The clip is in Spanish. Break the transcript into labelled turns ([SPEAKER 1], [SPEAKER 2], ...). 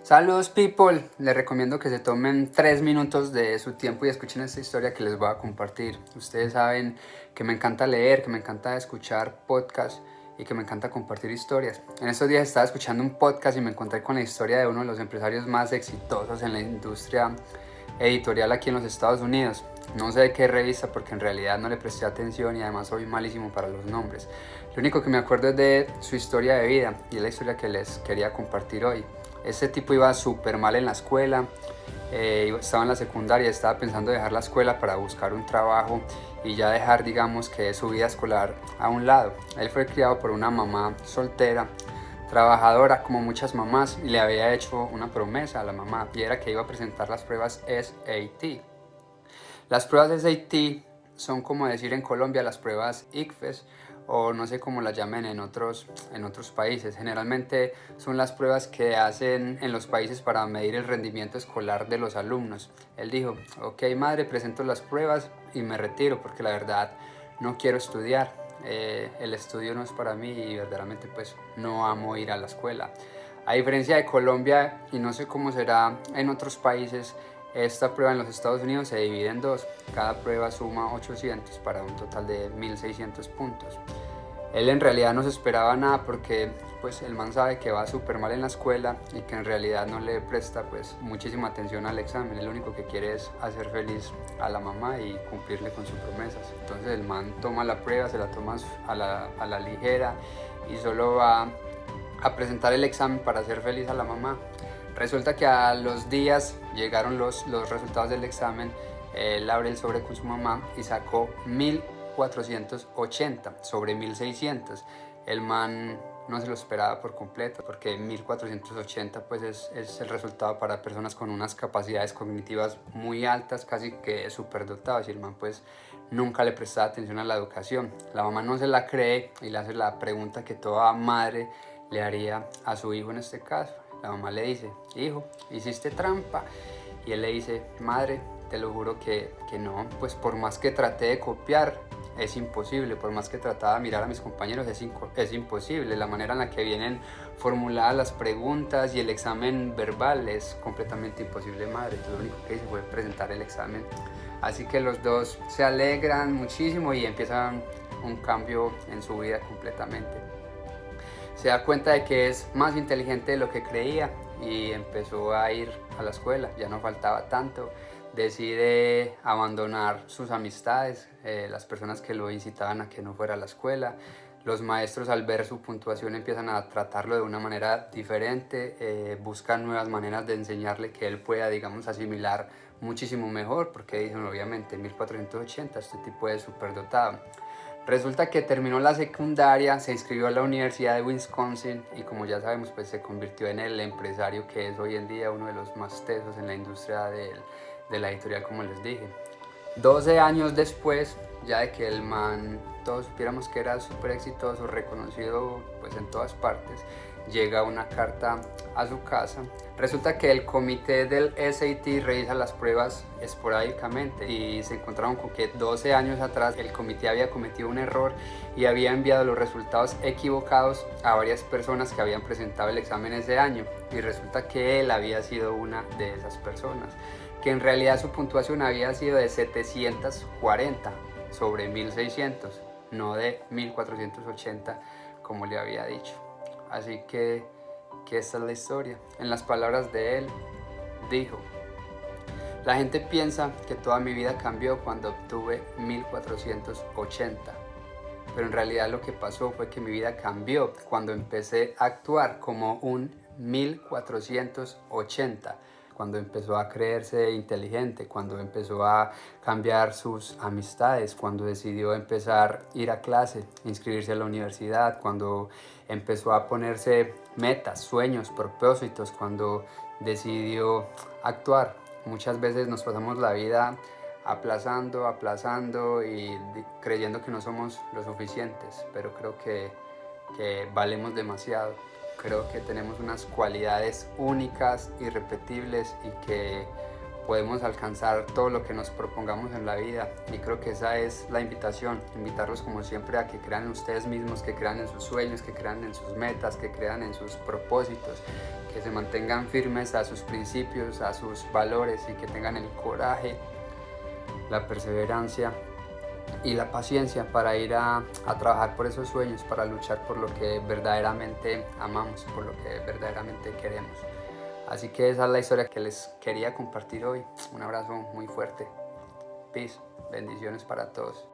[SPEAKER 1] Saludos people, les recomiendo que se tomen 3 minutos de su tiempo y escuchen esta historia que les voy a compartir. Ustedes saben que me encanta leer, que me encanta escuchar podcasts y que me encanta compartir historias. En estos días estaba escuchando un podcast y me encontré con la historia de uno de los empresarios más exitosos en la industria editorial aquí en los Estados Unidos. No sé de qué revista porque en realidad no le presté atención y además soy malísimo para los nombres. Lo único que me acuerdo es de su historia de vida y es la historia que les quería compartir hoy. Este tipo iba súper mal en la escuela, estaba en la secundaria, estaba pensando dejar la escuela para buscar un trabajo y ya dejar, digamos, que su vida escolar a un lado. Él fue criado por una mamá soltera, trabajadora como muchas mamás, y le había hecho una promesa a la mamá y era que iba a presentar las pruebas SAT. Las pruebas SAT son, como decir en Colombia, las pruebas ICFES o no sé cómo las llamen en otros países. Generalmente son las pruebas que hacen en los países para medir el rendimiento escolar de los alumnos. Él dijo: ok madre, presento las pruebas y me retiro porque la verdad no quiero estudiar. El estudio no es para mí y verdaderamente pues no amo ir a la escuela. A diferencia de Colombia, y no sé cómo será en otros países, esta prueba en los Estados Unidos se divide en dos. Cada prueba suma 800 para un total de 1600 puntos. Él en realidad no se esperaba nada porque pues el man sabe que va súper mal en la escuela y que en realidad no le presta pues muchísima atención al examen. Él lo único que quiere es hacer feliz a la mamá y cumplirle con sus promesas. Entonces el man toma la prueba, se la toma a la ligera y solo va a presentar el examen para hacer feliz a la mamá. Resulta que a los días llegaron los resultados del examen. Él abre el sobre con su mamá y sacó 1480 sobre 1600. El man no se lo esperaba por completo porque 1480 pues es el resultado para personas con unas capacidades cognitivas muy altas, casi que superdotadas, y el man pues nunca le prestaba atención a la educación. La mamá no se la cree y le hace la pregunta que toda madre le haría a su hijo en este caso. La mamá le dice: hijo, hiciste trampa. Y él le dice: madre, te lo juro que no, pues por más que traté de copiar, es imposible. Por más que trataba de mirar a mis compañeros, es imposible. La manera en la que vienen formuladas las preguntas y el examen verbal es completamente imposible, madre. Entonces lo único que hice fue presentar el examen. Así que los dos se alegran muchísimo y empiezan un cambio en su vida completamente. Se da cuenta de que es más inteligente de lo que creía y empezó a ir a la escuela, ya no faltaba tanto. Decide abandonar sus amistades, las personas que lo incitaban a que no fuera a la escuela. Los maestros, al ver su puntuación, empiezan a tratarlo de una manera diferente, buscan nuevas maneras de enseñarle que él pueda, digamos, asimilar muchísimo mejor, porque dicen obviamente 1480, este tipo es superdotado. Resulta que terminó la secundaria, se inscribió a la Universidad de Wisconsin y, como ya sabemos, pues se convirtió en el empresario que es hoy en día, uno de los más tesos en la industria de la editorial, como les dije. 12 años después, ya de que el man, todos supiéramos que era súper exitoso, reconocido pues en todas partes, llega una carta a su casa. Resulta que el comité del SAT revisa las pruebas esporádicamente y se encontraron con que 12 años atrás el comité había cometido un error y había enviado los resultados equivocados a varias personas que habían presentado el examen ese año, y resulta que él había sido una de esas personas, que en realidad su puntuación había sido de 740 sobre 1600, no de 1480 como le había dicho. Así que esta es la historia. En las palabras de él, dijo: la gente piensa que toda mi vida cambió cuando obtuve 1480, pero en realidad lo que pasó fue que mi vida cambió cuando empecé a actuar como un 1480, cuando empezó a creerse inteligente, cuando empezó a cambiar sus amistades, cuando decidió empezar a ir a clase, inscribirse a la universidad, cuando empezó a ponerse metas, sueños, propósitos, cuando decidió actuar. Muchas veces nos pasamos la vida aplazando y creyendo que no somos lo suficientes, pero creo que valemos demasiado. Creo que tenemos unas cualidades únicas, irrepetibles, y que podemos alcanzar todo lo que nos propongamos en la vida, y creo que esa es la invitación, invitarlos como siempre a que crean en ustedes mismos, que crean en sus sueños, que crean en sus metas, que crean en sus propósitos, que se mantengan firmes a sus principios, a sus valores, y que tengan el coraje, la perseverancia y la paciencia para ir a trabajar por esos sueños, para luchar por lo que verdaderamente amamos, por lo que verdaderamente queremos. Así que esa es la historia que les quería compartir hoy. Un abrazo muy fuerte. Peace. Bendiciones para todos.